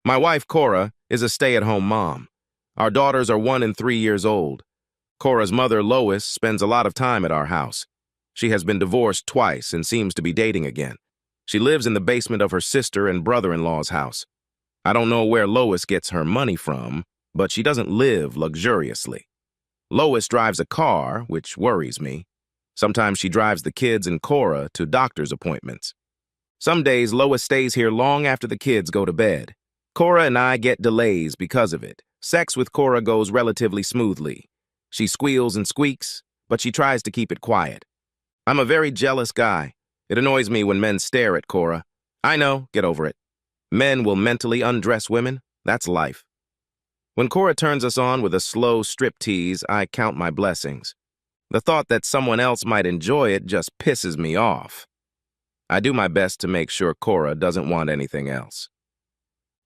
My wife, Cora, is a stay-at-home mom. Our daughters are 1 and 3 years old. Cora's mother, Lois, spends a lot of time at our house. She has been divorced twice and seems to be dating again. She lives in the basement of her sister and brother-in-law's house. I don't know where Lois gets her money from, but she doesn't live luxuriously. Lois drives a car, which worries me. Sometimes she drives the kids and Cora to doctor's appointments. Some days, Lois stays here long after the kids go to bed. Cora and I get delays because of it. Sex with Cora goes relatively smoothly. She squeals and squeaks, but she tries to keep it quiet. I'm a very jealous guy. It annoys me when men stare at Cora. I know, get over it. Men will mentally undress women. That's life. When Cora turns us on with a slow striptease, I count my blessings. The thought that someone else might enjoy it just pisses me off. I do my best to make sure Cora doesn't want anything else.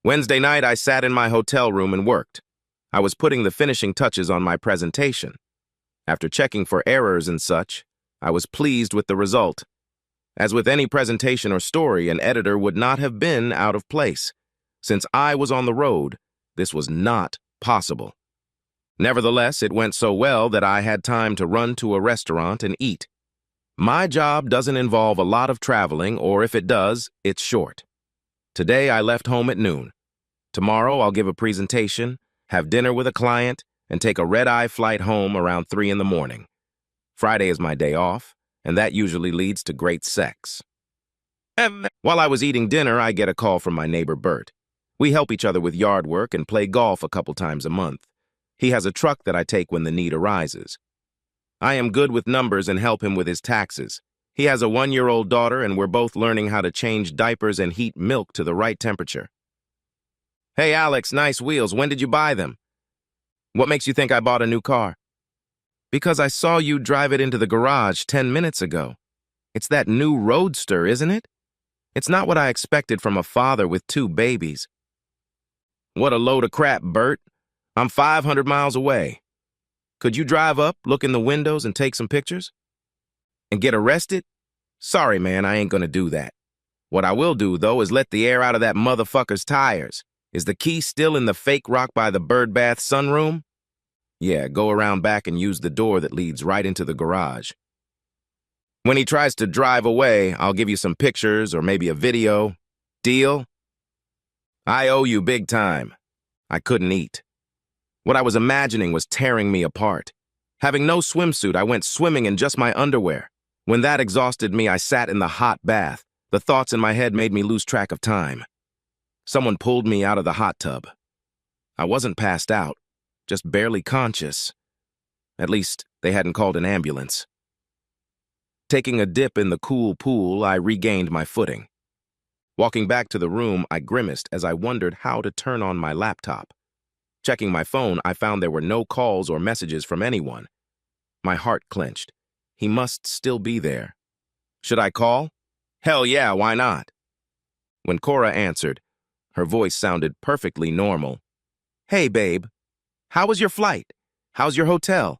Wednesday night, I sat in my hotel room and worked. I was putting the finishing touches on my presentation. After checking for errors and such, I was pleased with the result. As with any presentation or story, an editor would not have been out of place. Since I was on the road, this was not possible. Nevertheless, it went so well that I had time to run to a restaurant and eat. My job doesn't involve a lot of traveling, or if it does, it's short. Today, I left home at noon. Tomorrow, I'll give a presentation, have dinner with a client, and take a red-eye flight home around 3 in the morning. Friday is my day off, and that usually leads to great sex. While I was eating dinner, I get a call from my neighbor Bert. We help each other with yard work and play golf a couple times a month. He has a truck that I take when the need arises. I am good with numbers and help him with his taxes. He has a 1-year-old daughter, and we're both learning how to change diapers and heat milk to the right temperature. Hey, Alex, nice wheels. When did you buy them? What makes you think I bought a new car? Because I saw you drive it into the garage 10 minutes ago. It's that new Roadster, isn't it? It's not what I expected from a father with 2 babies. What a load of crap, Bert. I'm 500 miles away. Could you drive up, look in the windows, and take some pictures? And get arrested? Sorry, man, I ain't gonna do that. What I will do, though, is let the air out of that motherfucker's tires. Is the key still in the fake rock by the birdbath sunroom? Yeah, go around back and use the door that leads right into the garage. When he tries to drive away, I'll give you some pictures or maybe a video. Deal? I owe you big time. I couldn't eat. What I was imagining was tearing me apart. Having no swimsuit, I went swimming in just my underwear. When that exhausted me, I sat in the hot bath. The thoughts in my head made me lose track of time. Someone pulled me out of the hot tub. I wasn't passed out, just barely conscious. At least, they hadn't called an ambulance. Taking a dip in the cool pool, I regained my footing. Walking back to the room, I grimaced as I wondered how to turn on my laptop. Checking my phone, I found there were no calls or messages from anyone. My heart clenched. He must still be there. Should I call? Hell yeah, why not? When Cora answered, her voice sounded perfectly normal. Hey, babe. How was your flight? How's your hotel?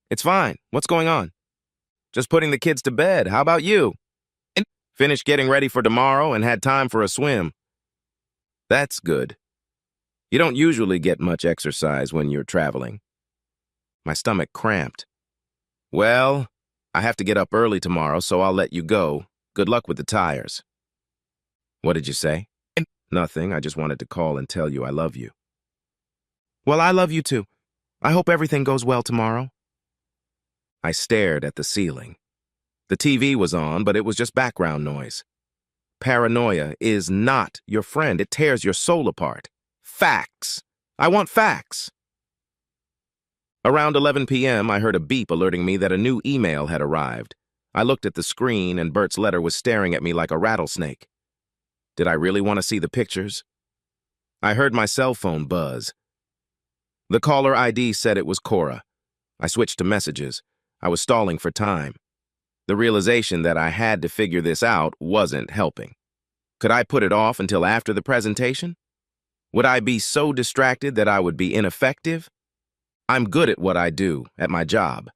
It's fine. What's going on? Just putting the kids to bed. How about you? Finished getting ready for tomorrow and had time for a swim. That's good. You don't usually get much exercise when you're traveling. My stomach cramped. Well, I have to get up early tomorrow, so I'll let you go. Good luck with the tires. What did you say? Nothing. I just wanted to call and tell you I love you. Well, I love you too. I hope everything goes well tomorrow. I stared at the ceiling. The TV was on, but it was just background noise. Paranoia is not your friend. It tears your soul apart. Facts. I want facts. Around 11 p.m., I heard a beep alerting me that a new email had arrived. I looked at the screen, and Bert's letter was staring at me like a rattlesnake. Did I really want to see the pictures? I heard my cell phone buzz. The caller ID said it was Cora. I switched to messages. I was stalling for time. The realization that I had to figure this out wasn't helping. Could I put it off until after the presentation? Would I be so distracted that I would be ineffective? I'm good at what I do, at my job.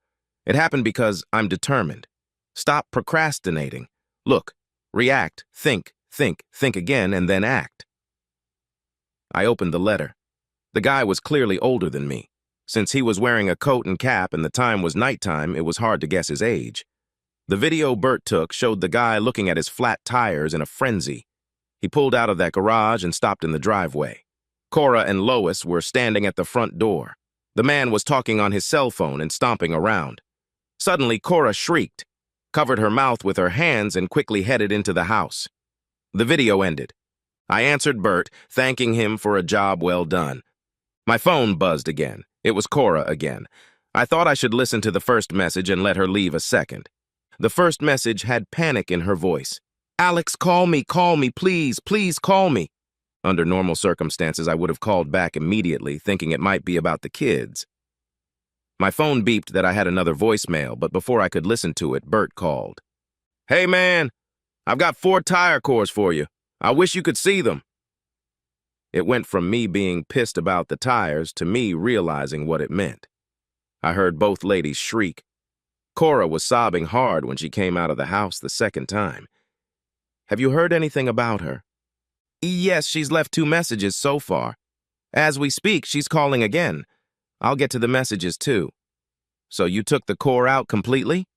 It happened because I'm determined. Stop procrastinating. Look, react, think again, and then act. I opened the letter. The guy was clearly older than me. Since he was wearing a coat and cap and the time was nighttime, it was hard to guess his age. The video Bert took showed the guy looking at his flat tires in a frenzy. He pulled out of that garage and stopped in the driveway. Cora and Lois were standing at the front door. The man was talking on his cell phone and stomping around. Suddenly, Cora shrieked, covered her mouth with her hands, and quickly headed into the house. The video ended. I answered Bert, thanking him for a job well done. My phone buzzed again. It was Cora again. I thought I should listen to the first message and let her leave a second. The first message had panic in her voice. "Alex, call me, please, please call me." Under normal circumstances, I would have called back immediately, thinking it might be about the kids. My phone beeped that I had another voicemail, but before I could listen to it, Bert called. "Hey, man, I've got 4 tire cores for you. I wish you could see them." It went from me being pissed about the tires to me realizing what it meant. I heard both ladies shriek. Cora was sobbing hard when she came out of the house the second time. "Have you heard anything about her?" "Yes, she's left 2 messages so far. As we speak, she's calling again. I'll get to the messages too." "So you took the core out completely?"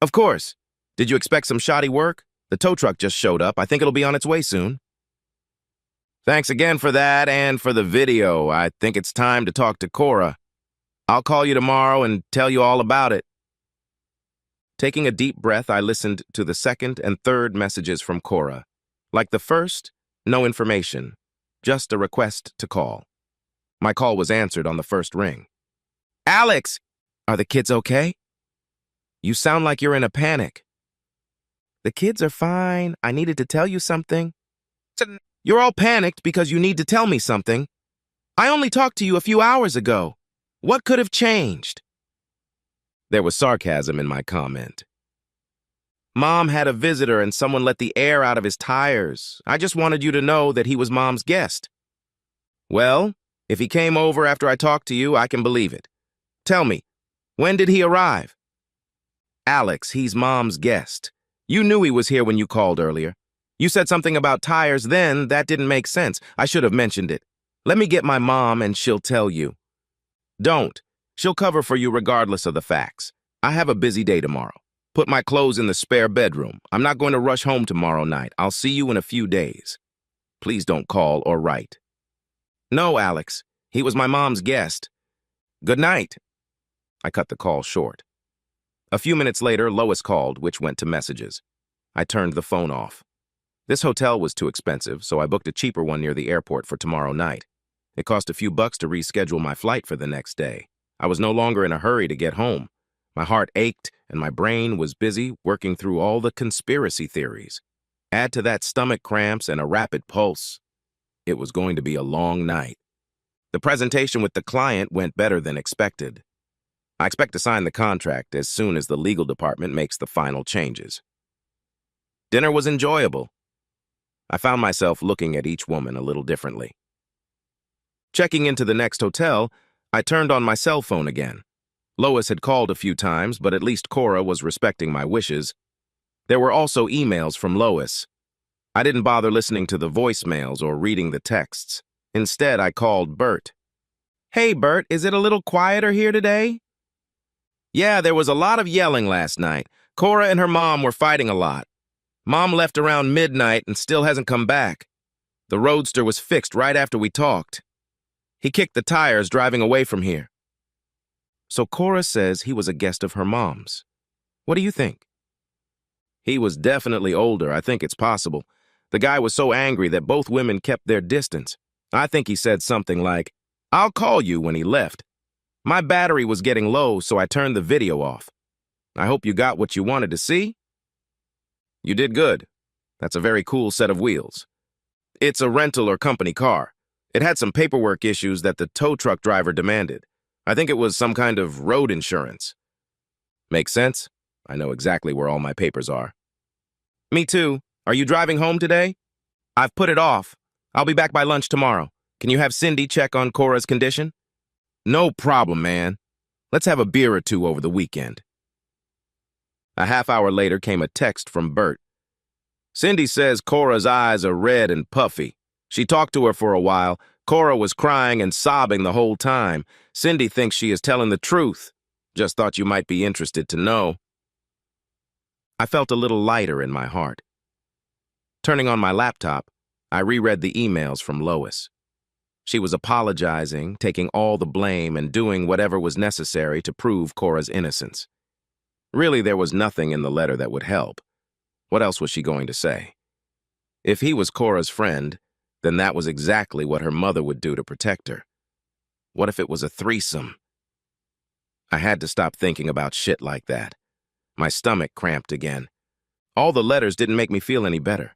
"Of course. Did you expect some shoddy work? The tow truck just showed up. I think it'll be on its way soon." "Thanks again for that and for the video. I think it's time to talk to Cora. I'll call you tomorrow and tell you all about it." Taking a deep breath, I listened to the second and third messages from Cora. Like the first, no information, just a request to call. My call was answered on the first ring. "Alex, are the kids okay? You sound like you're in a panic." "The kids are fine. I needed to tell you something." "You're all panicked because you need to tell me something. I only talked to you a few hours ago. What could have changed?" There was sarcasm in my comment. "Mom had a visitor and someone let the air out of his tires. I just wanted you to know that he was Mom's guest." "Well, if he came over after I talked to you, I can believe it. Tell me, when did he arrive?" "Alex, he's Mom's guest. You knew he was here when you called earlier. You said something about tires then. That didn't make sense. I should have mentioned it. Let me get my mom and she'll tell you." "Don't. She'll cover for you regardless of the facts. I have a busy day tomorrow. Put my clothes in the spare bedroom. I'm not going to rush home tomorrow night. I'll see you in a few days. Please don't call or write." "No, Alex. He was my mom's guest. Good night." I cut the call short. A few minutes later, Lois called, which went to messages. I turned the phone off. This hotel was too expensive, so I booked a cheaper one near the airport for tomorrow night. It cost a few bucks to reschedule my flight for the next day. I was no longer in a hurry to get home. My heart ached, and my brain was busy working through all the conspiracy theories. Add to that stomach cramps and a rapid pulse. It was going to be a long night. The presentation with the client went better than expected. I expect to sign the contract as soon as the legal department makes the final changes. Dinner was enjoyable. I found myself looking at each woman a little differently. Checking into the next hotel, I turned on my cell phone again. Lois had called a few times, but at least Cora was respecting my wishes. There were also emails from Lois. I didn't bother listening to the voicemails or reading the texts. Instead, I called Bert. "Hey, Bert, is it a little quieter here today?" "Yeah, there was a lot of yelling last night. Cora and her mom were fighting a lot. Mom left around midnight and still hasn't come back. The roadster was fixed right after we talked. He kicked the tires driving away from here." So Cora says he was a guest of her mom's. What do you think? He was definitely older. I think it's possible. The guy was so angry that both women kept their distance. I think he said something like, "I'll call you," when he left. My battery was getting low, so I turned the video off. I hope you got what you wanted to see. You did good. That's a very cool set of wheels. It's a rental or company car. It had some paperwork issues that the tow truck driver demanded. I think it was some kind of road insurance. Makes sense. I know exactly where all my papers are. Me too. Are you driving home today? I've put it off. I'll be back by lunch tomorrow. Can you have Cindy check on Cora's condition? No problem, man. Let's have a beer or two over the weekend. A half hour later came a text from Bert. Cindy says Cora's eyes are red and puffy. She talked to her for a while, Cora was crying and sobbing the whole time. Cindy thinks she is telling the truth. Just thought you might be interested to know. I felt a little lighter in my heart. Turning on my laptop, I reread the emails from Lois. She was apologizing, taking all the blame, and doing whatever was necessary to prove Cora's innocence. Really, there was nothing in the letter that would help. What else was she going to say? If he was Cora's friend, then that was exactly what her mother would do to protect her. What if it was a threesome? I had to stop thinking about shit like that. My stomach cramped again. All the letters didn't make me feel any better.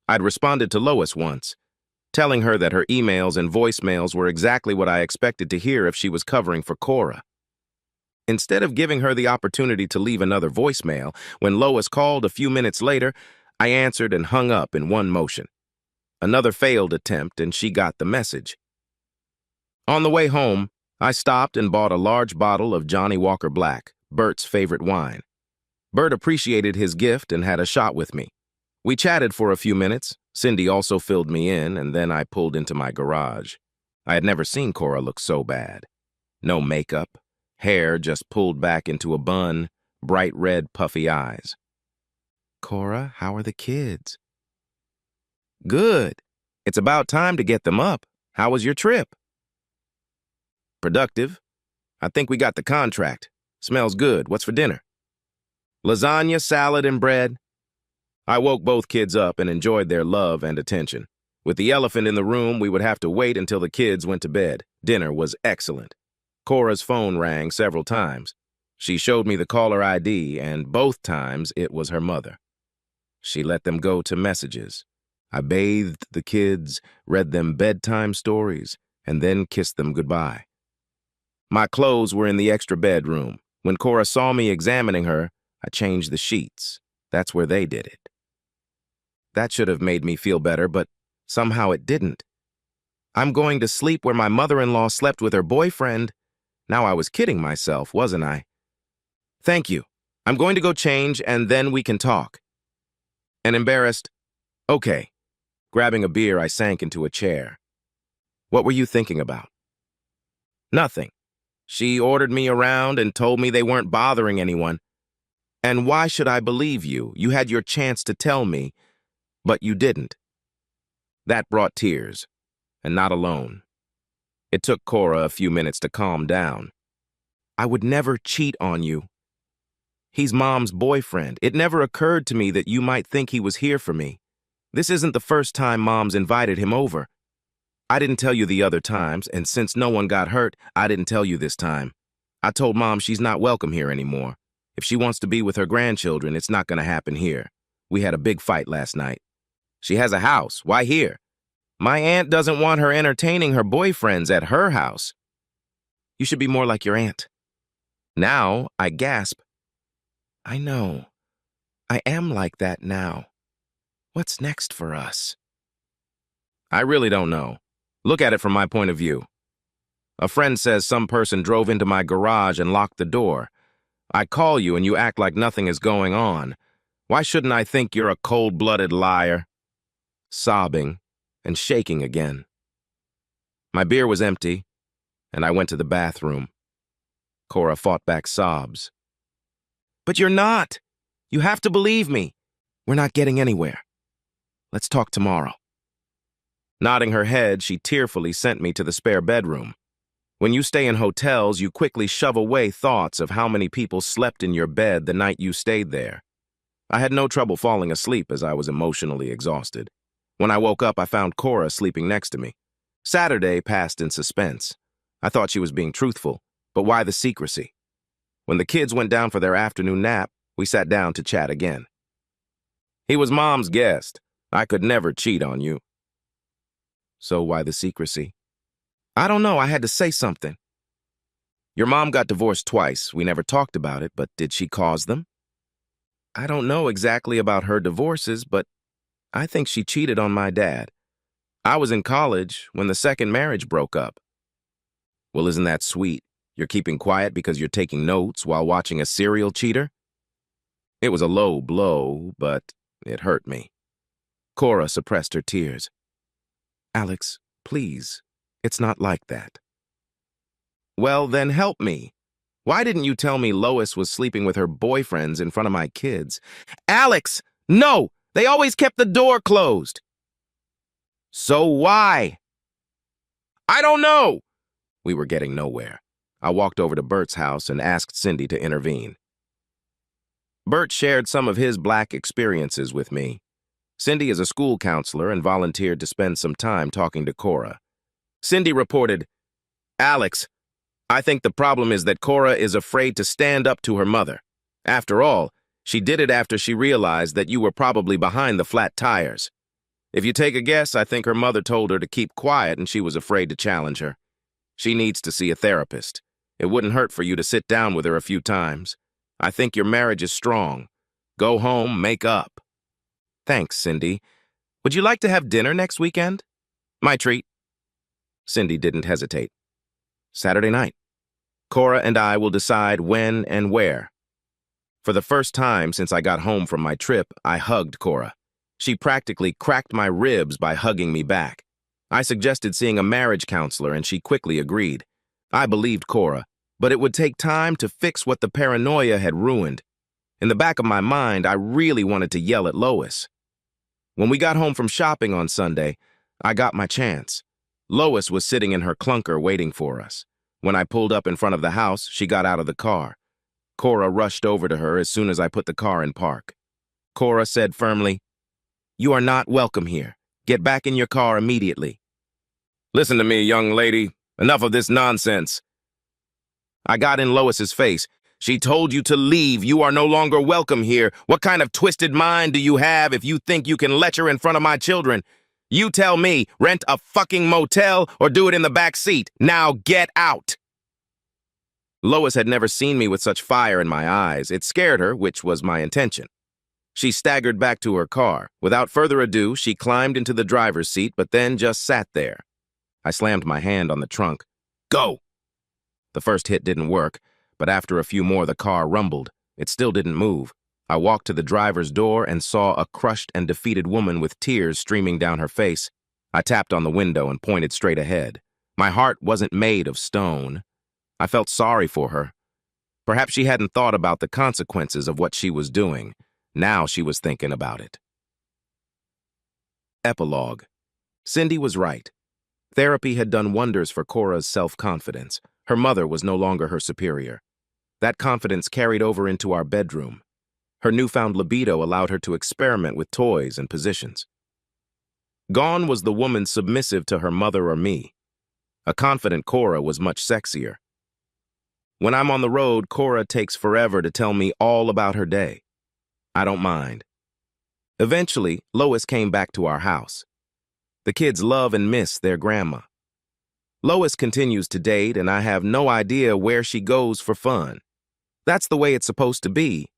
I'd responded to Lois once, telling her that her emails and voicemails were exactly what I expected to hear if she was covering for Cora. Instead of giving her the opportunity to leave another voicemail, when Lois called a few minutes later, I answered and hung up in one motion. Another failed attempt, and she got the message. On the way home, I stopped and bought a large bottle of Johnny Walker Black, Bert's favorite wine. Bert appreciated his gift and had a shot with me. We chatted for a few minutes. Cindy also filled me in, and then I pulled into my garage. I had never seen Cora look so bad. No makeup, hair just pulled back into a bun, bright red puffy eyes. "Cora, how are the kids?" "Good. It's about time to get them up. How was your trip?" "Productive. I think we got the contract. Smells good. What's for dinner?" "Lasagna, salad, and bread." I woke both kids up and enjoyed their love and attention. With the elephant in the room, we would have to wait until the kids went to bed. Dinner was excellent. Cora's phone rang several times. She showed me the caller ID, and both times it was her mother. She let them go to messages. I bathed the kids, read them bedtime stories, and then kissed them goodbye. My clothes were in the extra bedroom. When Cora saw me examining her, I changed the sheets. That's where they did it. That should have made me feel better, but somehow it didn't. I'm going to sleep where my mother-in-law slept with her boyfriend. Now I was kidding myself, wasn't I? "Thank you. I'm going to go change, and then we can talk." And embarrassed, "Okay." Grabbing a beer, I sank into a chair. "What were you thinking about?" "Nothing. She ordered me around and told me they weren't bothering anyone. And why should I believe you? You had your chance to tell me, but you didn't." That brought tears, and not alone. It took Cora a few minutes to calm down. "I would never cheat on you. He's Mom's boyfriend. It never occurred to me that you might think he was here for me. This isn't the first time Mom's invited him over. I didn't tell you the other times, and since no one got hurt, I didn't tell you this time. I told Mom she's not welcome here anymore. If she wants to be with her grandchildren, it's not going to happen here. We had a big fight last night. She has a house. Why here? My aunt doesn't want her entertaining her boyfriends at her house. You should be more like your aunt." Now I gasp. I know. I am like that now. What's next for us? I really don't know. Look at it from my point of view. A friend says some person drove into my garage and locked the door. I call you and you act like nothing is going on. Why shouldn't I think you're a cold-blooded liar? Sobbing and shaking again. My beer was empty, and I went to the bathroom. Cora fought back sobs. "But you're not. You have to believe me. We're not getting anywhere. Let's talk tomorrow." Nodding her head, she tearfully sent me to the spare bedroom. When you stay in hotels, you quickly shove away thoughts of how many people slept in your bed the night you stayed there. I had no trouble falling asleep as I was emotionally exhausted. When I woke up, I found Cora sleeping next to me. Saturday passed in suspense. I thought she was being truthful, but why the secrecy? When the kids went down for their afternoon nap, we sat down to chat again. "He was Mom's guest. I could never cheat on you." "So why the secrecy?" "I don't know. I had to say something." "Your mom got divorced twice. We never talked about it, but did she cause them?" "I don't know exactly about her divorces, but I think she cheated on my dad. I was in college when the second marriage broke up." "Well, isn't that sweet? You're keeping quiet because you're taking notes while watching a serial cheater?" It was a low blow, but it hurt me. Cora suppressed her tears. "Alex, please, It's not like that. Well, then help me. Why didn't you tell me Lois was sleeping with her boyfriends in front of my kids? Alex! No! They always kept the door closed. So why? I don't know! We were getting nowhere. I walked over to Bert's house and asked Cindy to intervene. Bert shared some of his black experiences with me. Cindy is a school counselor and volunteered to spend some time talking to Cora. Cindy reported, Alex, I think the problem is that Cora is afraid to stand up to her mother. After all, she did it after she realized that you were probably behind the flat tires. If you take a guess, I think her mother told her to keep quiet and she was afraid to challenge her. She needs to see a therapist. It wouldn't hurt for you to sit down with her a few times. I think your marriage is strong. Go home, make up. Thanks, Cindy. Would you like to have dinner next weekend? My treat. Cindy didn't hesitate. Saturday night. Cora and I will decide when and where. For the first time since I got home from my trip, I hugged Cora. She practically cracked my ribs by hugging me back. I suggested seeing a marriage counselor and she quickly agreed. I believed Cora, but it would take time to fix what the paranoia had ruined. In the back of my mind, I really wanted to yell at Lois. When we got home from shopping on Sunday, I got my chance. Lois was sitting in her clunker waiting for us. When I pulled up in front of the house, she got out of the car. Cora rushed over to her as soon as I put the car in park. Cora said firmly, "You are not welcome here. Get back in your car immediately." Listen to me, young lady. Enough of this nonsense. I got in Lois's face. She told you to leave. You are no longer welcome here. What kind of twisted mind do you have if you think you can lecture in front of my children? You tell me, rent a fucking motel or do it in the back seat. Now get out. Lois had never seen me with such fire in my eyes. It scared her, which was my intention. She staggered back to her car. Without further ado, she climbed into the driver's seat, but then just sat there. I slammed my hand on the trunk. Go! The first hit didn't work, but after a few more the car rumbled. It still didn't move. I walked to the driver's door and saw a crushed and defeated woman with tears streaming down her face. I tapped on the window and pointed straight ahead. My heart wasn't made of stone. I felt sorry for her. Perhaps she hadn't thought about the consequences of what she was doing. Now she was thinking about it. Epilogue. Cindy was right. Therapy had done wonders for Cora's self-confidence. Her mother was no longer her superior. That confidence carried over into our bedroom. Her newfound libido allowed her to experiment with toys and positions. Gone was the woman submissive to her mother or me. A confident Cora was much sexier. When I'm on the road, Cora takes forever to tell me all about her day. I don't mind. Eventually, Lois came back to our house. The kids love and miss their grandma. Lois continues to date, and I have no idea where she goes for fun. That's the way it's supposed to be,